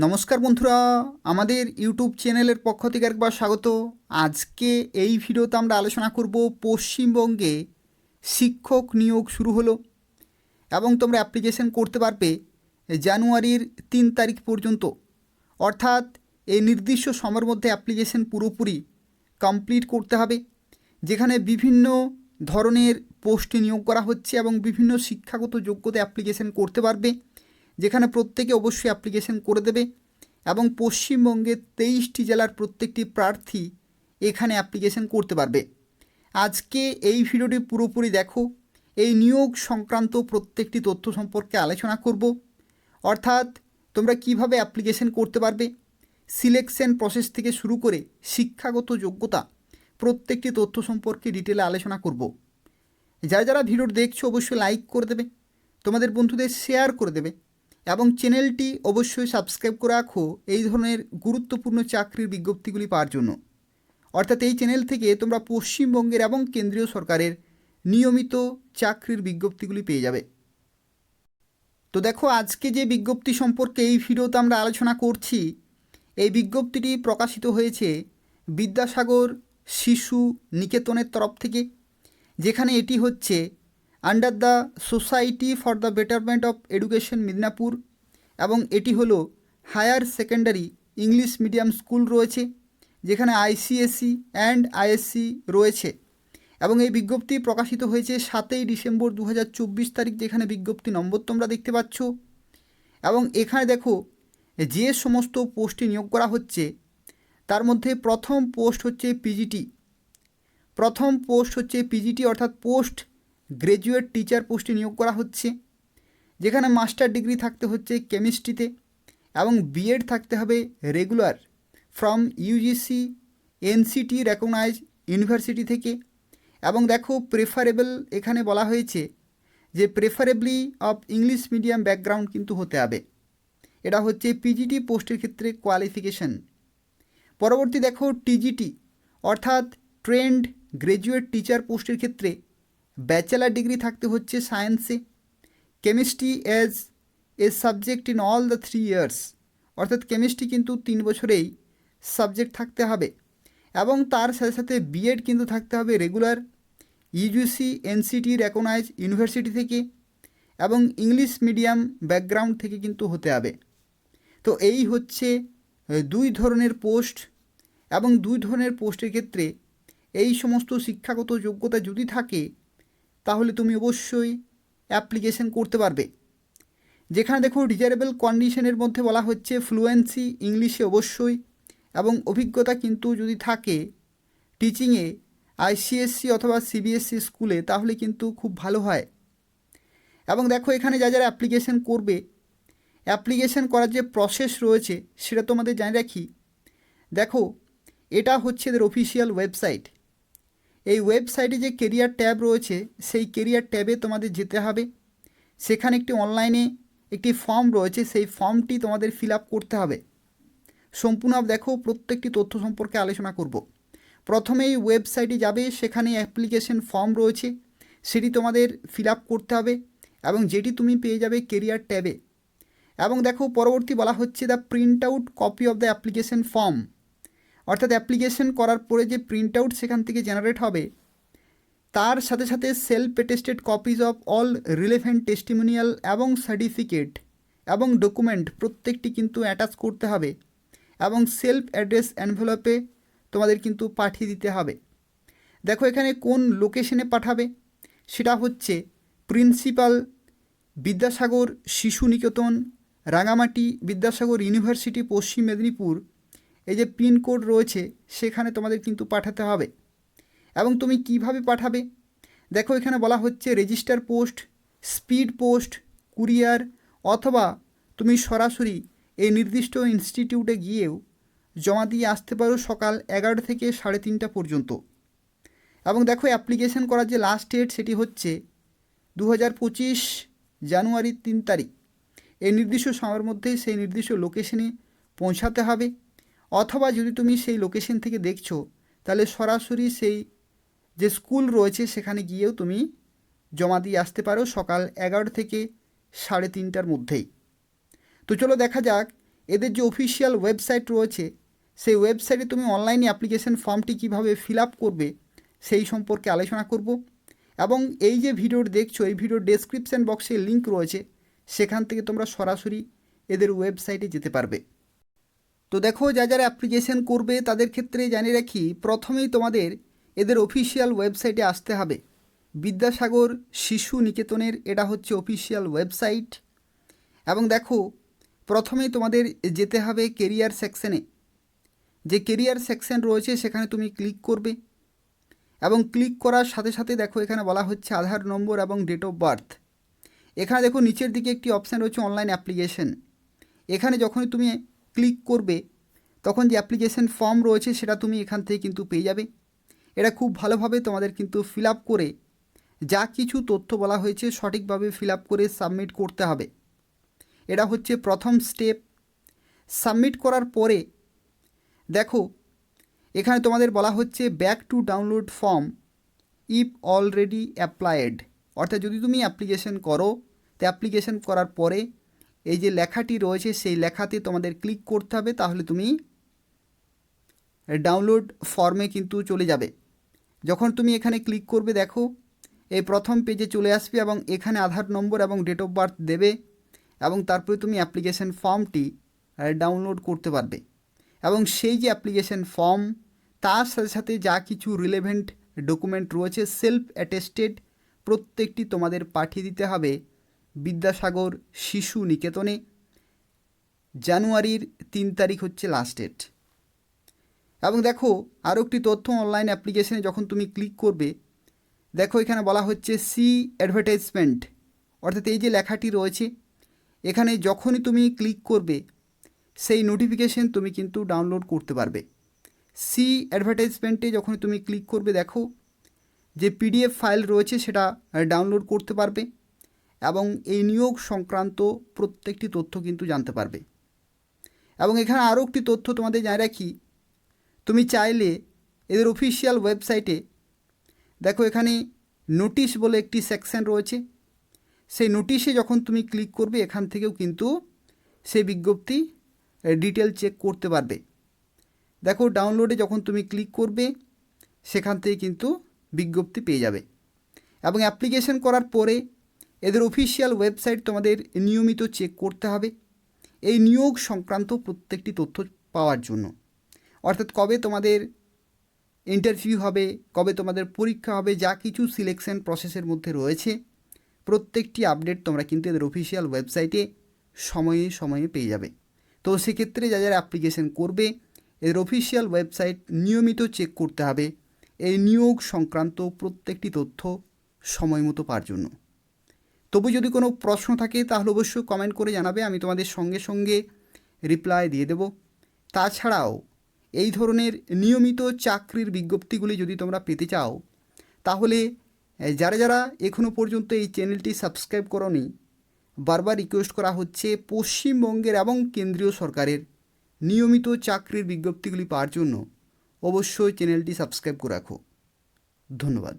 নমস্কার বন্ধুরা, আমাদের ইউটিউব চ্যানেলের পক্ষ থেকে একবার স্বাগত। আজকে এই ভিডিওতে আমরা আলোচনা করব পশ্চিমবঙ্গে শিক্ষক নিয়োগ শুরু হলো এবং তোমরা অ্যাপ্লিকেশন করতে পারবে জানুয়ারির 3 তারিখ পর্যন্ত। অর্থাৎ এই নির্দিষ্ট সময়ের মধ্যে অ্যাপ্লিকেশন পুরোপুরি কমপ্লিট করতে হবে, যেখানে বিভিন্ন ধরনের পোস্টে নিয়োগ করা হচ্ছে এবং বিভিন্ন শিক্ষাগত যোগ্যতা অ্যাপ্লিকেশন করতে পারবে, যেখানে প্রত্যেকে অবশ্যই অ্যাপ্লিকেশন করে দেবে এবং পশ্চিমবঙ্গের 23টি জেলার প্রত্যেকটি প্রার্থী এখানে অ্যাপ্লিকেশন করতে পারবে। আজকে এই ভিডিওটি পুরোপুরি দেখো, এই নিয়োগ সংক্রান্ত প্রত্যেকটি তথ্য সম্পর্কে আলোচনা করব। অর্থাৎ তোমরা কিভাবে অ্যাপ্লিকেশন করতে পারবে, সিলেকশন প্রসেস থেকে শুরু করে শিক্ষাগত যোগ্যতা প্রত্যেকটি তথ্য সম্পর্কে ডিটেলে আলোচনা করব। যারা যারা ভিডিও দেখছো অবশ্যই লাইক করে দেবে, তোমাদের বন্ধুদের শেয়ার করে দেবে এবং চ্যানেলটি অবশ্যই সাবস্ক্রাইব করে রাখো এই ধরনের গুরুত্বপূর্ণ চাকরির বিজ্ঞপ্তিগুলি পাওয়ার জন্য। অর্থাৎ এই চ্যানেল থেকে তোমরা পশ্চিমবঙ্গের এবং কেন্দ্রীয় সরকারের নিয়মিত চাকরির বিজ্ঞপ্তিগুলি পেয়ে যাবে। তো দেখো, আজকে যে বিজ্ঞপ্তি সম্পর্কে এই ভিডিওতে আমরা আলোচনা করছি, এই বিজ্ঞপ্তিটি প্রকাশিত হয়েছে বিদ্যাসাগর শিশু নিকেতনের তরফ থেকে, যেখানে এটি হচ্ছে under the society for the betterment of education Midnapore, এবং এটি হলো higher secondary English medium school রয়েছে, যেখানে আইসিএসসি অ্যান্ড আইএসসি রয়েছে। এবং এই বিজ্ঞপ্তি প্রকাশিত হয়েছে 7ই ডিসেম্বর 2024 তারিখ, যেখানে বিজ্ঞপ্তি নম্বর তোমরা দেখতে পাচ্ছ। এবং এখানে দেখো যে সমস্ত পোস্টে নিয়োগ করা হচ্ছে তার মধ্যে প্রথম পোস্ট হচ্ছে পিজিটি, অর্থাৎ পোস্ট গ্র্যাজুয়েট টিচার পোস্টে নিয়োগ করা হচ্ছে, যেখানে মাস্টার ডিগ্রি থাকতে হচ্ছে কেমিস্ট্রিতে এবং বিএড থাকতে হবে regular from UGC NCT recognise university থেকে। এবং দেখো প্রেফারেবল, এখানে বলা হয়েছে যে preferably of English medium background কিন্তু হতে হবে। এটা হচ্ছে পিজিটি পোস্টের ক্ষেত্রে কোয়ালিফিকেশন। পরবর্তী দেখো টিজিটি, অর্থাৎ ট্রেন্ড গ্র্যাজুয়েট টিচার পোস্টের ক্ষেত্রে ব্যাচেলার ডিগ্রি থাকতে হচ্ছে সায়েন্সে, chemistry as a subject in all the 3 years, অর্থাৎ কেমিস্ট্রি কিন্তু 3 বছরেই সাবজেক্ট থাকতে হবে। এবং তার সাথে সাথে বিএড কিন্তু থাকতে হবে regular UGC NCT recognise university থেকে, এবং ইংলিশ মিডিয়াম ব্যাকগ্রাউন্ড থেকে কিন্তু হতে হবে। তো এই হচ্ছে 2 ধরনের পোস্ট, এবং 2 ধরনের পোস্টের ক্ষেত্রে এই সমস্ত শিক্ষাগত যোগ্যতা যদি থাকে তাহলে তুমি অবশ্যই অ্যাপ্লিকেশন করতে পারবে। যেখানে দেখো ডিজারেবল কন্ডিশনের মধ্যে বলা হচ্ছে ফ্লুয়েন্সি ইংলিশে অবশ্যই, এবং অভিজ্ঞতা কিন্তু যদি থাকে টিচিংয়ে আইসিএসসি অথবা সিবিএসসি স্কুলে তাহলে কিন্তু খুব ভালো হয়। এবং দেখো এখানে যারা অ্যাপ্লিকেশন করবে, অ্যাপ্লিকেশন করার যে প্রসেস রয়েছে সেটা তোমাদের জানিয়ে রাখি। দেখো, এটা হচ্ছে এদের অফিসিয়াল ওয়েবসাইট। এই ওয়েবসাইটে যে কেরিয়ার ট্যাব রয়েছে সেই কেরিয়ার ট্যাবে তোমাদের যেতে হবে। সেখানে একটি অনলাইনে একটি ফর্ম রয়েছে, সেই ফর্মটি তোমাদের ফিল আপ করতে হবে। সম্পূর্ণ দেখো প্রত্যেকটি তথ্য সম্পর্কে আলোচনা করব। প্রথমেই ওয়েবসাইটে যাবে, সেখানে অ্যাপ্লিকেশন ফর্ম রয়েছে, সেটি তোমাদের ফিল আপ করতে হবে এবং যেটি তুমি পেয়ে যাবে কেরিয়ার ট্যাবে। এবং দেখো পরবর্তী বলা হচ্ছে the print out copy of the application form, অর্থাৎ অ্যাপ্লিকেশন করার পরে যে প্রিন্ট আউট সেখান থেকে জেনারেট হবে, তার সাথে সাথে self attested copies of all relevant testimonial এবং সার্টিফিকেট এবং ডকুমেন্ট প্রত্যেকটি কিন্তু অ্যাটাচ করতে হবে, এবং সেলফ অ্যাড্রেস এনভেলপে তোমাদের কিন্তু পাঠিয়ে দিতে হবে। দেখো এখানে কোন লোকেশনে পাঠাবে, সেটা হচ্ছে প্রিন্সিপাল বিদ্যাসাগর শিশু নিকেতন, রাঙামাটি বিদ্যাসাগর ইউনিভার্সিটি, পশ্চিম মেদিনীপুর, এই যে পিনকোড রয়েছে সেখানে তোমাদের কিন্তু পাঠাতে হবে। এবং তুমি কিভাবে পাঠাবে, দেখো এখানে বলা হচ্ছে register post, speed post, courier, অথবা তুমি সরাসরি এই নির্দিষ্ট ইনস্টিটিউটে গিয়েও জমা দিয়ে আসতে পারো সকাল 11 থেকে 3:30 পর্যন্ত। এবং দেখো অ্যাপ্লিকেশন করার যে লাস্ট ডেট সেটি হচ্ছে 2025 জানুয়ারির 3 তারিখ। এই নির্দিষ্ট সময়ের মধ্যে সেই নির্দিষ্ট লোকেশনে পৌঁছাতে হবে, অথবা যদি তুমি সেই লোকেশন থেকে দেখছো তাহলে সরাসরি সেই যে স্কুল রয়েছে সেখানে গিয়েও তুমি জমা দিয়ে আসতে পারো সকাল 11 থেকে 3:30 মধ্যেই। তো চলো দেখা যাক এদের যে অফিসিয়াল ওয়েবসাইট রয়েছে সেই ওয়েবসাইটে তুমি অনলাইনে অ্যাপ্লিকেশন ফর্মটি কীভাবে ফিল আপ করবে সেই সম্পর্কে আলোচনা করব। এবং এই যে ভিডিওটি দেখছো, এই ভিডিওর ডেসক্রিপশান বক্সে লিঙ্ক রয়েছে, সেখান থেকে তোমরা সরাসরি এদের ওয়েবসাইটে যেতে পারবে। তো দেখো, যারা অ্যাপ্লিকেশন করবে তাদের ক্ষেত্রে জানিয়ে রাখি, প্রথমেই তোমাদের এদের অফিসিয়াল ওয়েবসাইটে আসতে হবে। বিদ্যাসাগর শিশু নিকেতনের এটা হচ্ছে অফিসিয়াল ওয়েবসাইট। এবং দেখো, প্রথমেই তোমাদের যেতে হবে কেরিয়ার সেকশনে। যে কেরিয়ার সেকশন রয়েছে সেখানে তুমি ক্লিক করবে এবং ক্লিক করার সাথে সাথে দেখো এখানে বলা হচ্ছে আধার নম্বর এবং ডেট অফ বার্থ। এখানে দেখো নিচের দিকে একটি অপশান রয়েছে অনলাইন অ্যাপ্লিকেশন। এখানে যখনই তুমি ক্লিক করবে তখন যে অ্যাপ্লিকেশন ফর্ম রয়েছে সেটা তুমি এখান থেকে কিন্তু পেয়ে যাবে। এটা খুব ভালোভাবে তোমাদের কিন্তু ফিল আপ করে যা কিছু তথ্য বলা হয়েছে সঠিকভাবে ফিল আপ করে সাবমিট করতে হবে। এটা হচ্ছে প্রথম স্টেপ। সাবমিট করার পরে দেখো এখানে তোমাদের বলা হচ্ছে back to download form if already applied. অর্থাৎ যদি তুমি অ্যাপ্লিকেশন করো, তো অ্যাপ্লিকেশন করার পরে এই যে লেখাটি রয়েছে সেই লেখাতে তোমাদের ক্লিক করতে হবে, তাহলে তুমি ডাউনলোড ফর্মে কিন্তু চলে যাবে। যখন তুমি এখানে ক্লিক করবে দেখো এই প্রথম পেজে চলে আসবে এবং এখানে আধার নম্বর এবং ডেট অফ বার্থ দেবে এবং তারপরে তুমি অ্যাপ্লিকেশন ফর্মটি ডাউনলোড করতে পারবে। এবং সেই যে অ্যাপ্লিকেশন ফর্ম তার সাথে সাথে যা কিছু রিলেভেন্ট ডকুমেন্ট রয়েছে সেলফ অ্যাটেস্টেড প্রত্যেকটি তোমাদের পাঠিয়ে দিতে হবে বিদ্যাসাগর শিশু নিকেতনে। জানুয়ারির 3 তারিখ হচ্ছে লাস্ট ডেট। এবং দেখো আরও একটি তথ্য, অনলাইন অ্যাপ্লিকেশনে যখন তুমি ক্লিক করবে দেখো এখানে বলা হচ্ছে সি অ্যাডভার্টাইজমেন্ট। অর্থাৎ এই যে লেখাটি রয়েছে এখানে যখনই তুমি ক্লিক করবে সেই নোটিফিকেশন তুমি কিন্তু ডাউনলোড করতে পারবে। সি অ্যাডভার্টাইজমেন্টে যখন তুমি ক্লিক করবে দেখো যে পিডিএফ ফাইল রয়েছে সেটা ডাউনলোড করতে পারবে এবং এই নিয়োগ সংক্রান্ত প্রত্যেকটি তথ্য কিন্তু জানতে পারবে। এবং এখানে আরও একটি তথ্য তোমাদের জানিয়ে রাখি, তুমি চাইলে এদের অফিসিয়াল ওয়েবসাইটে দেখো এখানে নোটিশ বলে একটি সেকশন রয়েছে, সেই নোটিশে যখন তুমি ক্লিক করবে এখান থেকেও কিন্তু সেই বিজ্ঞপ্তি ডিটেল চেক করতে পারবে। দেখো ডাউনলোডে যখন তুমি ক্লিক করবে সেখান থেকে কিন্তু বিজ্ঞপ্তি পেয়ে যাবে। এবং অ্যাপ্লিকেশন করার পরে এদের অফিসিয়াল ওয়েবসাইট তোমাদের নিয়মিত চেক করতে হবে এই নিয়োগ সংক্রান্ত প্রত্যেকটি তথ্য পাওয়ার জন্য। অর্থাৎ কবে তোমাদের ইন্টারভিউ হবে, কবে তোমাদের পরীক্ষা হবে, যা কিছু সিলেকশন প্রসেসের মধ্যে রয়েছে প্রত্যেকটি আপডেট তোমরা কিন্তু এদের অফিসিয়াল ওয়েবসাইটে সময়ে সময়ে পেয়ে যাবে। তো সেক্ষেত্রে যারা অ্যাপ্লিকেশন করবে এদের অফিসিয়াল ওয়েবসাইট নিয়মিত চেক করতে হবে এই নিয়োগ সংক্রান্ত প্রত্যেকটি তথ্য সময় মতো পাওয়ার জন্য। তবু যদি কোনো প্রশ্ন থাকে তাহলে অবশ্যই কমেন্ট করে জানাবে, আমি তোমাদের সঙ্গে সঙ্গে রিপ্লাই দিয়ে দেব। তাছাড়াও এই ধরনের নিয়মিত চাকরির বিজ্ঞপ্তিগুলি যদি তোমরা পেতে চাও তাহলে যারা এখনও পর্যন্ত এই চ্যানেলটি সাবস্ক্রাইব করোনি, বারবার রিকোয়েস্ট করা হচ্ছে পশ্চিমবঙ্গের এবং কেন্দ্রীয় সরকারের নিয়মিত চাকরির বিজ্ঞপ্তিগুলি পাওয়ার জন্য অবশ্যই চ্যানেলটি সাবস্ক্রাইব করে রাখো। ধন্যবাদ।